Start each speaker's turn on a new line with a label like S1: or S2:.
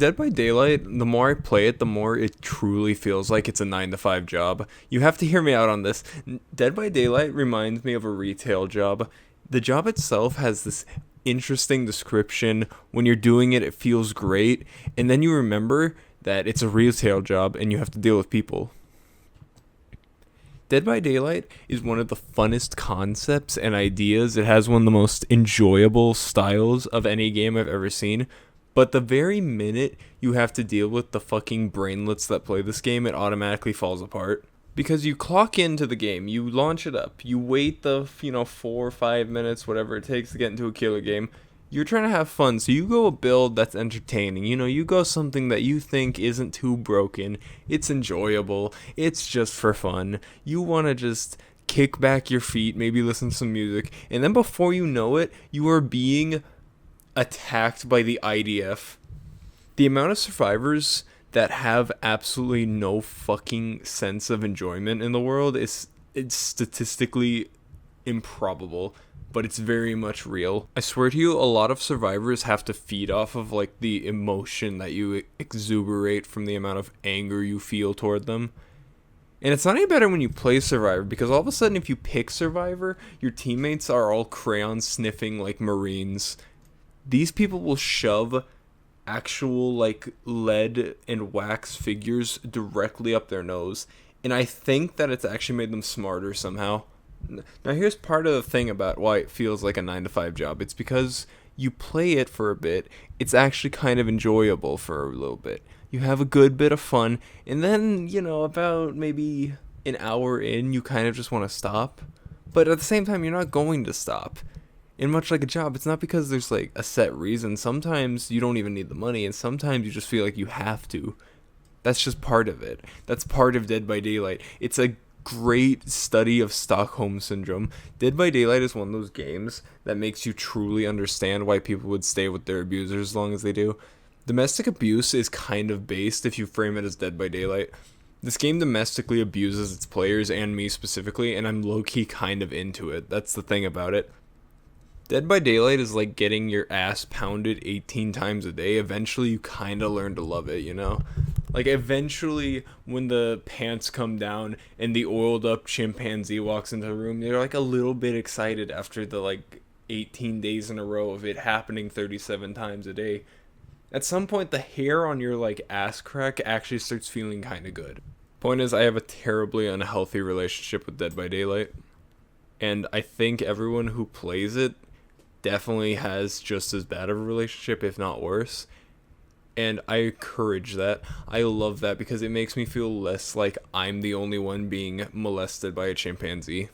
S1: Dead by Daylight, the more I play it, the more it truly feels like it's a 9 to 5 job. You have to hear me out on this. Dead by Daylight reminds me of a retail job. The job itself has this interesting description. When you're doing it, it feels great, and then you remember that it's a retail job and you have to deal with people. Dead by Daylight is one of the funnest concepts and ideas. It has one of the most enjoyable styles of any game I've ever seen. But the very minute you have to deal with the fucking brainlets that play this game, it automatically falls apart. Because you clock into the game, you launch it up, you wait the 4 or 5 minutes, whatever it takes to get into a killer game. You're trying to have fun, so you go a build that's entertaining. You go something that you think isn't too broken. It's enjoyable. It's just for fun. You want to just kick back your feet, maybe listen to some music, and then before you know it, you are being attacked by the IDF. The amount of survivors that have absolutely no fucking sense of enjoyment in the world is it's statistically improbable, but it's very much real. I swear to you, a lot of survivors have to feed off of like the emotion that you exuberate from the amount of anger you feel toward them. And it's not any better when you play Survivor, because all of a sudden if you pick Survivor, your teammates are all crayon sniffing like Marines. These people will shove actual like lead and wax figures directly up their nose, and I think that it's actually made them smarter somehow. Now here's part of the thing about why it feels like a 9 to 5 job. It's because you play it for a bit, it's actually kind of enjoyable for a little bit. You have a good bit of fun, and then, about maybe an hour in, you kind of just want to stop. But at the same time, you're not going to stop. And much like a job, it's not because there's like a set reason. Sometimes you don't even need the money, and sometimes you just feel like you have to. That's just part of it. That's part of Dead by Daylight. It's a great study of Stockholm Syndrome. Dead by Daylight is one of those games that makes you truly understand why people would stay with their abusers as long as they do. Domestic abuse is kind of based if you frame it as Dead by Daylight. This game domestically abuses its players and me specifically, and I'm low-key kind of into it. That's the thing about it. Dead by Daylight is like getting your ass pounded 18 times a day. Eventually, you kind of learn to love it, Like, eventually, when the pants come down and the oiled up chimpanzee walks into the room, you're like a little bit excited after the, 18 days in a row of it happening 37 times a day. At some point, the hair on your, ass crack actually starts feeling kind of good. Point is, I have a terribly unhealthy relationship with Dead by Daylight. And I think everyone who plays it definitely has just as bad of a relationship, if not worse. And I encourage that. I love that because it makes me feel less like I'm the only one being molested by a chimpanzee.